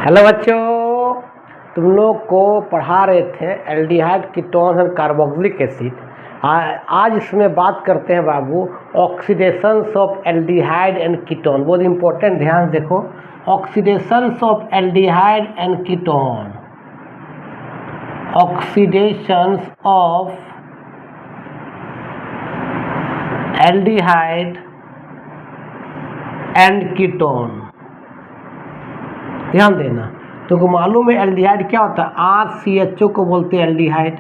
Hello बच्चों, तुम लोग को पढ़ा रहे थे aldehyde ketones and carboxylic acid. आज इसमें बात करते हैं बाबू oxidations of aldehyde and ketone. बहुत इंपॉर्टेंट, ध्यान से देखो। Oxidations of aldehyde and ketone, oxidations of aldehyde and ketone, ध्यान देना। तो मालूम है एल्डिहाइड क्या होता है? RCHO को बोलते हैं एल्डिहाइड।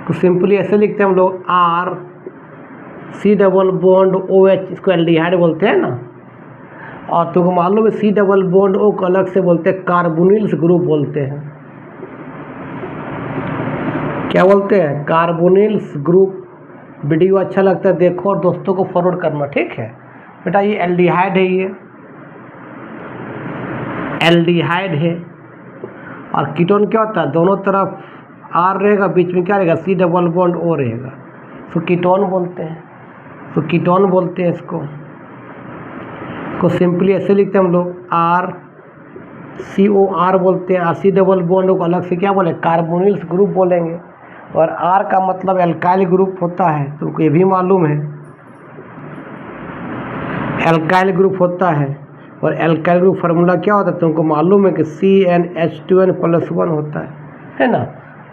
तो सिंपली ऐसे लिखते हैं हम लोग, RC डबल बॉन्ड OH, इसको एल्डिहाइड बोलते हैं ना। और तुमको मालूम है C डबल बॉन्ड O को अलग से बोलते हैं कार्बोनिल्स ग्रुप बोलते हैं। क्या बोलते हैं? Carbonyls group. वीडियो अच्छा लगता है देखो और दोस्तों को फॉरवर्ड करना, ठीक है बेटा। ये एल्डिहाइड है, ये एल्डिहाइड है। और कीटोन क्या होता है? दोनों तरफ R रहेगा, बीच में क्या रहेगा? C डबल बॉन्ड O रहेगा। तो कीटोन बोलते हैं, तो कीटोन बोलते हैं इसको। सिंपली ऐसे लिखते हैं हम लोग, RCOR बोलते हैं। RC डबल बॉन्ड को अलग से क्या बोले? कार्बोनिल्स ग्रुप बोलेंगे। और R का मतलब एल्काइल ग्रुप होता है, तुमको ये भी मालूम है, एल्काइल ग्रुप होता है। और एल्काइल ग्रुप फार्मूला क्या होता है? तुमको मालूम है कि CnH2n+1 होता है ना।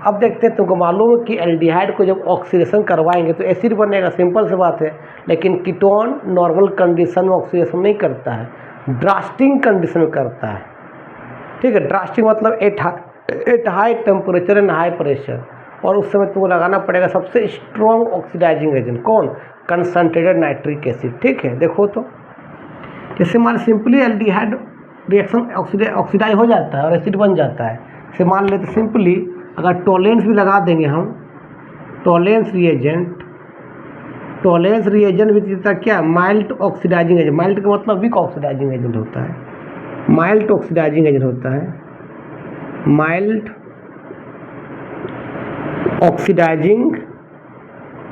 अब देखते हैं, तुमको मालूम है कि एल्डिहाइड को जब ऑक्सीडेशन करवाएंगे तो एसिड बनेगा, सिंपल सी बात है। लेकिन कीटोन नॉर्मल कंडीशन में ऑक्सीडेशन नहीं करता है, ड्रास्टिंग कंडीशन में करता है, ठीक है। ड्रास्टिंग मतलब at high temperature and high pressure. और उस समय तुमको लगाना पड़ेगा सबसे स्ट्रॉन्ग ऑक्सीडाइजिंग एजेंट, कौन? कंसनट्रेटेड नाइट्रिक एसिड, ठीक है। देखो तो जैसे मान सिंपली एल्डिहाइड रिएक्शन ऑक्सीडाइज हो जाता है और एसिड बन जाता है। जैसे मान लेते सिंपली, अगर टोलेंस भी लगा देंगे हम, टोलेंस रिएजेंट भी देता क्या? Mild oxidising agent. माइल्ड का मतलब वीक ऑक्सीडाइजिंग एजेंट होता है, माइल्ड ऑक्सीडाइजिंग एजेंट होता है, माइल्ड ऑक्सीडाइजिंग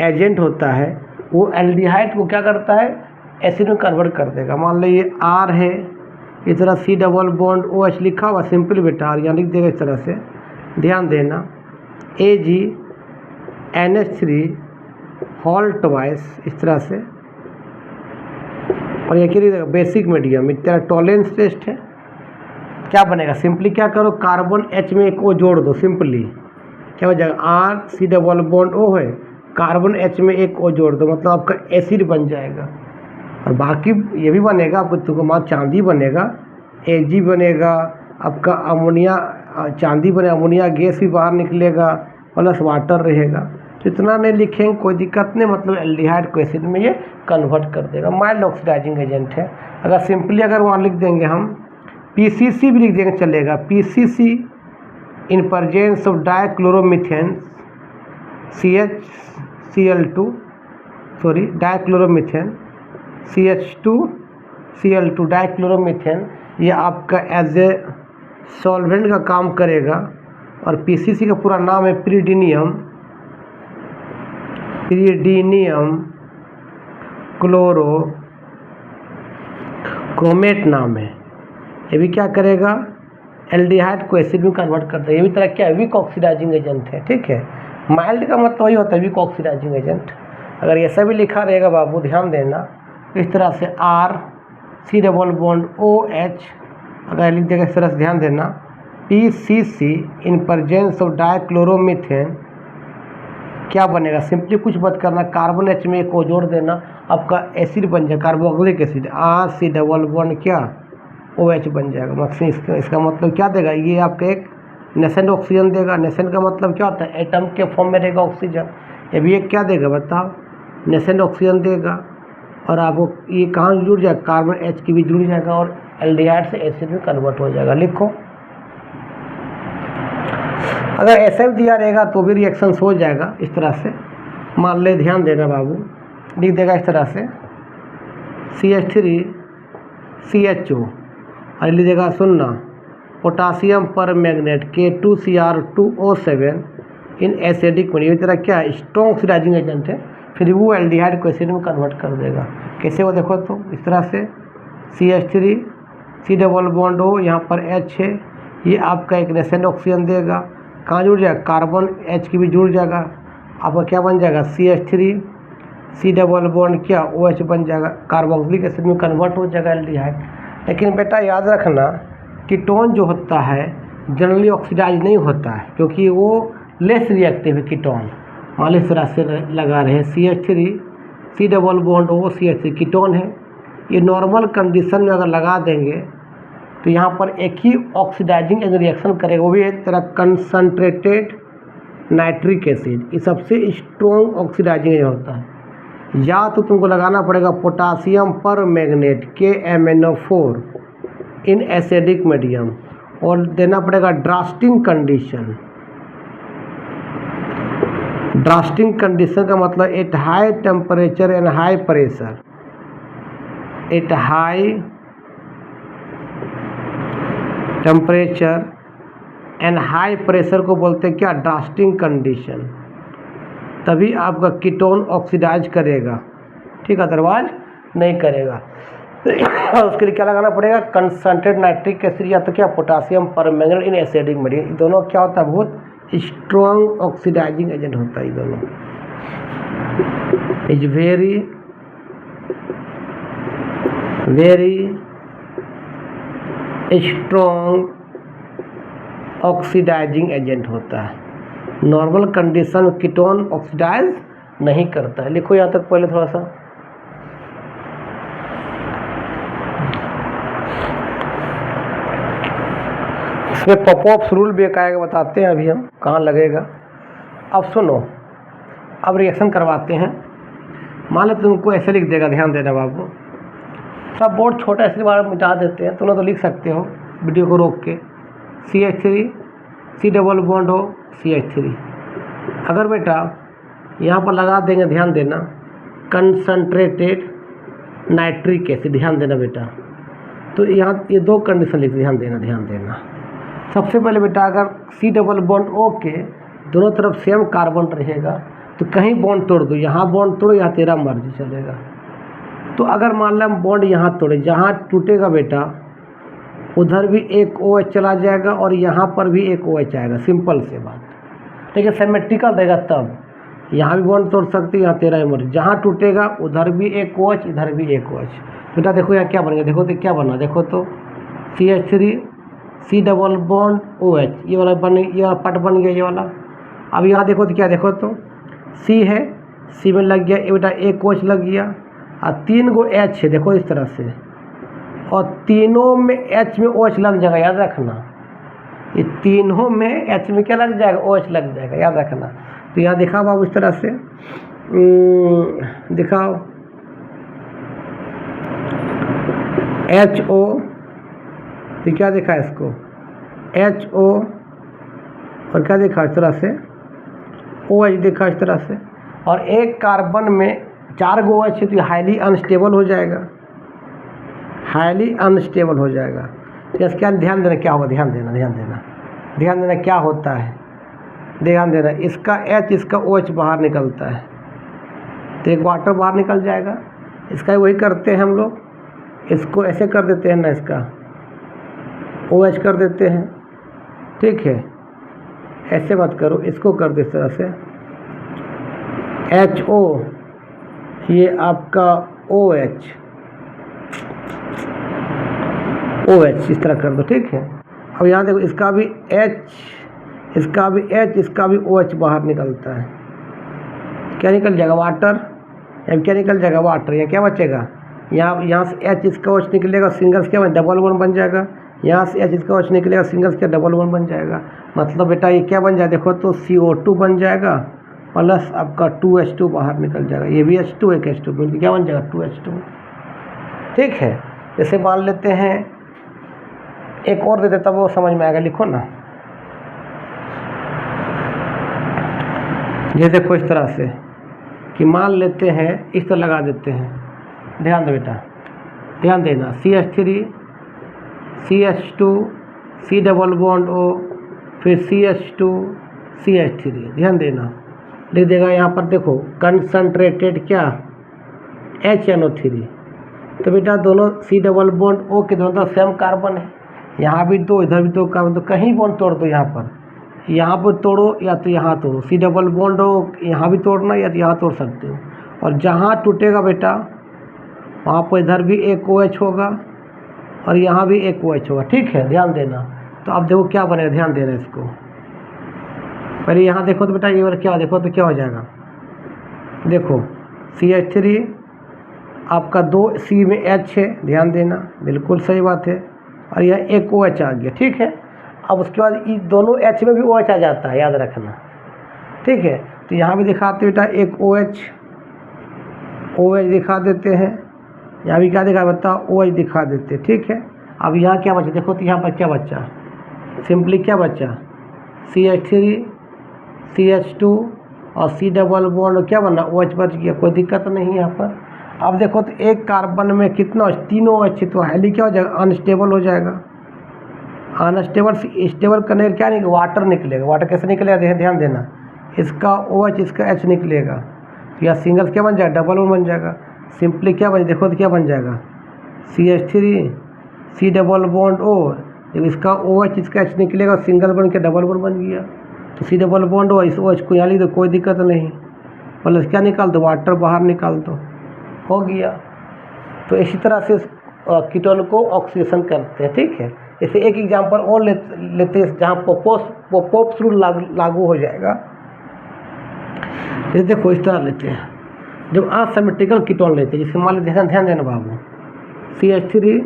एजेंट होता है। वो एल्डिहाइड को क्या करता है? एसिड में कन्वर्ट कर देगा। मान लो ये R है, इस तरह C डबल बॉन्ड OH लिखा हुआ, सिंपल बेटा यहाँ लिख देगा इस तरह से, ध्यान देना। AgNH3 होल ट्वाइस, इस तरह से। और ये क्या लिख देगा? Basic medium. इस तरह टॉलेंस टेस्ट है, क्या बनेगा? सिंपली क्या करो, कार्बन H में एक O जोड़ दो। सिंपली क्या हो जाएगा? RC डबल बॉन्ड O है, कार्बन H में एक O जोड़ दो, मतलब आपका एसिड बन जाएगा। और बाकी ये भी बनेगा आपको, तुमको मान चांदी बनेगा, Ag बनेगा आपका, अमोनिया चांदी बने, अमोनिया गैस भी बाहर निकलेगा, प्लस वाटर रहेगा। तो इतना नहीं लिखेंगे कोई दिक्कत नहीं, मतलब एल्डिहाइड को एसिड में ये कन्वर्ट कर देगा, माइल्ड ऑक्सीडाइजिंग एजेंट है। अगर सिंपली अगर वहाँ लिख देंगे हम PCC भी लिख देंगे चलेगा। PCC in presence of dichloromethane dichloromethane CH2Cl2 dichloromethane, ये आपका एज ए सॉल्वेंट का काम करेगा। और PCC का पूरा नाम है प्रीडिनियम क्लोरोक्रोमेट नाम है। ये भी क्या करेगा? एल्डिहाइड को एसिड में कन्वर्ट करता है। ये भी तरह क्या है? वीक ऑक्सीडाइजिंग एजेंट है, ठीक है। माइल्ड का मतलब वही होता है, वीक ऑक्सीडाइजिंग एजेंट। अगर ऐसा भी लिखा रहेगा बाबू, ध्यान देना, इस तरह से RC डबल बॉन्ड OH अगर लिख देगा इस तरह से, ध्यान देना। PCC in presence of dichloromethane क्या बनेगा? सिंपली कुछ मत करना, कार्बन H में एक O जोड़ देना, आपका एसिड बन जाएगा, carboxylic acid. RC double bond क्या? OH बन जाएगा। मतलब इसका मतलब क्या देगा? ये आपका एक नेसेंट ऑक्सीजन देगा। नेसेंट का मतलब क्या होता है? एटम के फॉर्म में रहेगा ऑक्सीजन। ये भी एक क्या देगा बताओ? नेसेंट ऑक्सीजन देगा। और आपको ये कहाँ जुड़ जाएगा? कार्बन H की भी जुड़ जाएगा और एल्डिहाइड से एसिड में कन्वर्ट हो जाएगा। लिखो, अगर ऐसा भी दिया रहेगा तो भी रिएक्शंस हो जाएगा इस तरह से। मान ले, ध्यान देना बाबू, लिख देगा इस तरह से CH3CHO, और लिख देगा सुनना, पोटासियम पर magnet K2Cr2O7 in acidic medium. इस तरह क्या है? स्ट्रॉन्ग ऑक्सीडाइजिंग एजेंट है। फिर वो एल्डिहाइड को एसिड में कन्वर्ट कर देगा। कैसे वो देखो तो, इस तरह से CH3 C double bond O, यहाँ पर H है, ये आपका एक नेसेंट ऑक्सीजन देगा। कहाँ जुड़ जाएगा, कार्बन H की भी जुड़ जाएगा, आपका क्या बन जाएगा CH3, सी डबल बॉन्ड क्या OH बन जाएगा, कार्बोक्सिलिक एसिड में कन्वर्ट हो जाएगा एल्डिहाइड। लेकिन बेटा याद रखना, कीटोन जो होता है जनरली ऑक्सीडाइज नहीं होता है, क्योंकि वो लेस रिएक्टिव है कीटोन। मान लीजिए इस तरह से लगा रहे हैं CH3, C double bond O, CH3 ketone है। ये नॉर्मल कंडीशन में अगर लगा देंगे तो यहाँ पर एक ही ऑक्सीडाइजिंग रिएक्शन करेगा, वो भी एक तरह कंसनट्रेटेड नाइट्रिक एसिड। ये सबसे स्ट्रॉन्ग ऑक्सीडाइजिंग होता है। या तो तुमको लगाना पड़ेगा पोटासियम पर magnet KMnO4 in acidic medium, और देना पड़ेगा ड्रास्टिंग कंडीशन। ड्रास्टिंग कंडीशन का मतलब at high temperature and high pressure. At high temperature and high pressure को बोलते हैं क्या, ड्रास्टिंग कंडीशन। तभी आपका कीटोन ऑक्सीडाइज करेगा, ठीक है, अदरवाइज नहीं करेगा। उसके लिए क्या लगाना पड़ेगा, कंसनट्रेट नाइट्रिक एसिड या तो क्या potassium permanganate in acidic medium. दोनों क्या होता है, बहुत स्ट्रॉन्ग ऑक्सीडाइजिंग एजेंट होता है। ये दोनों is very strong oxidising agent होता है। नॉर्मल कंडीशन में कीटोन ऑक्सीडाइज नहीं करता है। लिखो यहाँ तक पहले थोड़ा सा। इसमें पॉपऑप्स रूल भी एक आएगा, बताते हैं अभी हम कहाँ लगेगा। अब सुनो, अब रिएक्शन करवाते हैं। मान लो तुमको ऐसे लिख देगा, ध्यान देना बाबू, सब बोर्ड छोटा इसके बारे में मिटा देते हैं, तुम तो लिख सकते हो वीडियो को रोक के। CH3, C double bond O, CH3। अगर बेटा यहाँ पर लगा देंगे, ध्यान देना, कंसनट्रेटेड नाइट्रिक एसिड, ध्यान देना बेटा, तो यहाँ ये दो कंडीशन लिख, ध्यान देना। सबसे पहले बेटा अगर सी डबल बॉन्ड O के दोनों तरफ सेम कार्बन रहेगा तो कहीं बॉन्ड तोड़ दो, यहाँ बॉन्ड तोड़ो, यहाँ तेरा मर्जी चलेगा। तो अगर मान लो हम बॉन्ड यहाँ तोड़े, जहाँ टूटेगा बेटा उधर भी एक OH चला जाएगा और यहाँ पर भी एक OH आएगा, सिंपल से बात। लेकिन सिमेट्रिकल रहेगा तब यहाँ भी बॉन्ड तोड़ सकते, यहाँ तेरा मर्जी, जहाँ टूटेगा उधर भी एक OH, इधर भी एक OH। बेटा देखो यहाँ क्या बन गया, देखो तो क्या बना, देखो तो CH3, C double bond OH, ये वाला पार्ट बन गया, ये वाला। अब यहाँ देखो तो क्या, देखो तो C है, C में लग गया ये बेटा एक OH लग गया, और 3 गो H है, देखो इस तरह से, और तीनों में H में OH लग जाएगा, याद रखना। ये तीनों में H में क्या लग जाएगा, OH लग जाएगा, याद रखना। तो यहाँ दिखाओ बाबू इस तरह से, दिखाओ HO, तो क्या देखा इसको HO, और क्या देखा इस तरह से OH देखा इस तरह से, और एक कार्बन में 4 गो OH है तो हाईली अनस्टेबल हो जाएगा, हाईली अनस्टेबल हो जाएगा। तो इसका ध्यान देना क्या होगा, ध्यान देना क्या होता है, ध्यान देना। इसका H, इसका OH बाहर निकलता है तो एक वाटर बाहर निकल जाएगा। इसका वही करते हैं हम लोग, इसको ऐसे कर देते हैं ना, इसका OH कर देते हैं, ठीक है, ऐसे मत करो, इसको कर दो इस तरह से HO, ये आपका OH इस तरह कर दो, ठीक है। अब यहाँ देखो इसका भी H, इसका भी H, इसका भी OH बाहर निकलता है, क्या निकल जाएगा, वाटर। अब क्या निकल जाएगा, वाटर। यहाँ क्या बचेगा, यहाँ से H इसका OH निकलेगा, सिंगल्स क्या बन, डबल बॉन्ड बन जाएगा। यहाँ से H इसका OH निकलेगा, सिंगल्स क्या, डबल बॉन्ड बन जाएगा। मतलब बेटा ये क्या बन जाएगा, देखो तो CO2 बन जाएगा प्लस आपका 2H2 बाहर निकल जाएगा। ये भी H2 एक H2 मिलकर क्या बन जाएगा, 2H2, ठीक है। जैसे मान लेते हैं एक और दे देता, तब वो समझ में आएगा, लिखो ना। ये देखो इस तरह से कि मान लेते हैं, इस तरह लगा देते हैं, ध्यान दो बेटा, ध्यान देना। CH3, CH2, सी डबल बॉन्ड O, फिर CH2, CH3, ध्यान देना। लिख देगा यहाँ पर, देखो कंसनट्रेटेड क्या, HNO3, तो बेटा दोनों C डबल बॉन्ड O के दोनों तरफ सेम कार्बन है, यहाँ भी दो इधर भी दो कार्बन, तो कहीं बॉन्ड तोड़ दो, यहाँ पर तोड़ो या तो यहाँ तोड़ो। C डबल बॉन्ड O यहाँ भी तोड़ना या तो यहाँ तोड़ सकते हो, और जहाँ टूटेगा बेटा वहाँ पर इधर भी एक OH होगा और यहाँ भी एक OH होगा, ठीक है, ध्यान देना। तो अब देखो क्या बनेगा, ध्यान देना इसको। पहले यहाँ देखो तो बेटा ये बार क्या देखो तो क्या हो जाएगा, देखो CH3 आपका 2 C में H है, ध्यान देना, बिल्कुल सही बात है, और यह एक OH आ गया, ठीक है। अब उसके बाद इस दोनों H में भी OH आ जाता है, याद रखना, ठीक है। तो यहाँ भी दिखाते बेटा एक OH दिखा देते हैं, यहाँ भी क्या दिखा बताओ, OH दिखा देते, ठीक है। अब यहाँ क्या बचा, देखो तो यहाँ पर क्या बचा, सिंपली क्या बचा, CH3 CH2 और C डबल बॉन्ड क्या बना, OH बच गया, कोई दिक्कत नहीं यहाँ पर। अब देखो तो एक कार्बन में कितना, तीनों OH, तो हाईली क्या हो जाएगा, अनस्टेबल हो जाएगा। अनस्टेबल स्टेबल करने का क्या निकलेगा, वाटर निकलेगा। वाटर कैसे निकलेगा, ध्यान देना, इसका OH इसका H निकलेगा, या सिंगल क्या बन जाएगा, डबल बन जाएगा। सिंपली क्या बन, देखो तो क्या बन जाएगा, CH3 C double bond O, जब इसका OH इसका H निकलेगा, सिंगल बन के डबल बन गया। तो C डबल बॉन्ड O, इस OH को यहाँ लिख दो, कोई दिक्कत नहीं, प्लस क्या निकाल दो, वाटर बाहर निकाल दो, हो गया। तो इसी तरह से कीटोन को ऑक्सीडेशन करते हैं, ठीक है। इसे एक एग्जांपल और लेते हैं जहाँ पोपोप्स रूल लागू हो जाएगा। जैसे देखो इस तरह लेते हैं, जब असिमेट्रिकल कीटोन लेते हैं, जिससे मान लीजिए, ध्यान देना बाबू, CH3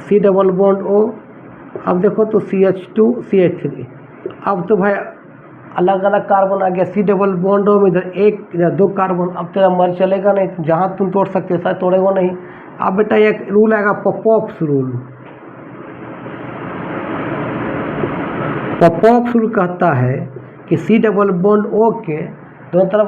C double bond O, अब देखो तो CH2 CH3, अब तो भाई अलग अलग कार्बन आ गया, C डबल बॉन्ड O में इधर एक इधर दो कार्बन, अब तेरा मर चलेगा नहीं, तो जहाँ तुम तोड़ सकते हो शायद तोड़ेगा नहीं। अब बेटा एक रूल आएगा, पोपोप्स रूल। पोपोप्स रूल कहता है कि C डबल बॉन्ड O के दोनों तरफ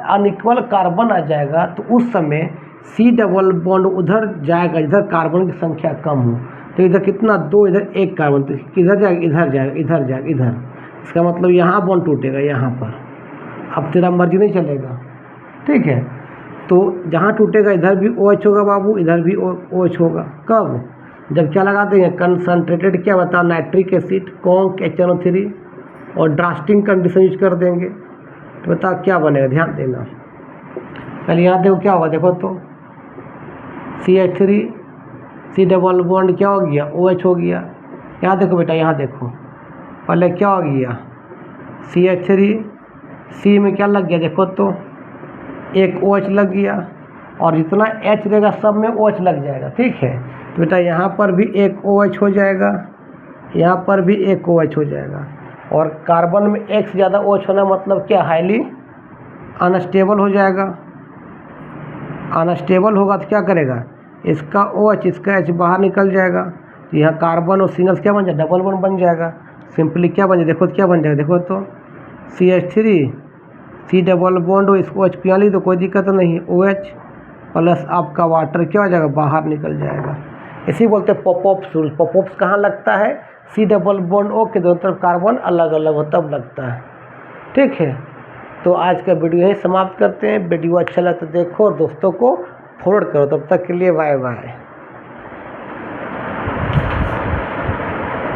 अनइक्वल कार्बन आ जाएगा, तो उस समय C डबल बॉन्ड उधर जाएगा इधर कार्बन की संख्या कम हो, तो इधर कितना, दो, इधर एक कार्बन, तो किधर जाएगा, इधर जाएगा, इधर जाएगा, इधर। इसका मतलब यहाँ बॉन्ड टूटेगा, यहाँ पर। अब तेरा मर्जी नहीं चलेगा, ठीक है। तो जहाँ टूटेगा इधर भी OH होगा बाबू, इधर भी OH होगा। कब, जब क्या लगाते हैं, कंसनट्रेटेड क्या बता, नाइट्रिक एसिड, कॉन्क HNO3 और ड्रास्टिंग कंडीशन यूज कर देंगे, तो बता क्या बनेगा, ध्यान देना। पहले यहाँ देखो क्या होगा, देखो तो CH3 C डबल बॉन्ड क्या हो गया, OH हो गया। यहाँ देखो बेटा, यहाँ देखो, पहले क्या हो गया, CH3 C में क्या लग गया, देखो तो एक OH लग गया, और जितना H रहेगा सब में OH लग जाएगा, ठीक है। तो बेटा यहाँ पर भी एक OH हो जाएगा, यहाँ पर भी एक OH हो जाएगा, और कार्बन में एक से ज़्यादा OH होना मतलब क्या, हाईली अनस्टेबल हो जाएगा। अनस्टेबल होगा तो क्या करेगा, इसका OH इसका H बाहर निकल जाएगा, तो यहाँ कार्बन और सिंगल्स क्या बन जाएगा, डबल बन जाएगा। सिंपली क्या बन जाएगा, देखो तो क्या बन जाएगा, देखो तो CH3 C डबल बॉन्ड हो, इसको OH पिया ली तो कोई दिक्कत नहीं, OH प्लस आपका वाटर क्या हो जाएगा, बाहर निकल जाएगा। इसी बोलते हैं पोपोप्स रूल। पोपोप्स कहाँ लगता है, C डबल बॉन्ड O के दोनों तरफ कार्बन अलग अलग हो तब लगता है, ठीक है। तो आज का वीडियो यही समाप्त करते हैं। वीडियो अच्छा लगा तो देखो और दोस्तों को फॉरवर्ड करो। तब तक के लिए बाय बाय।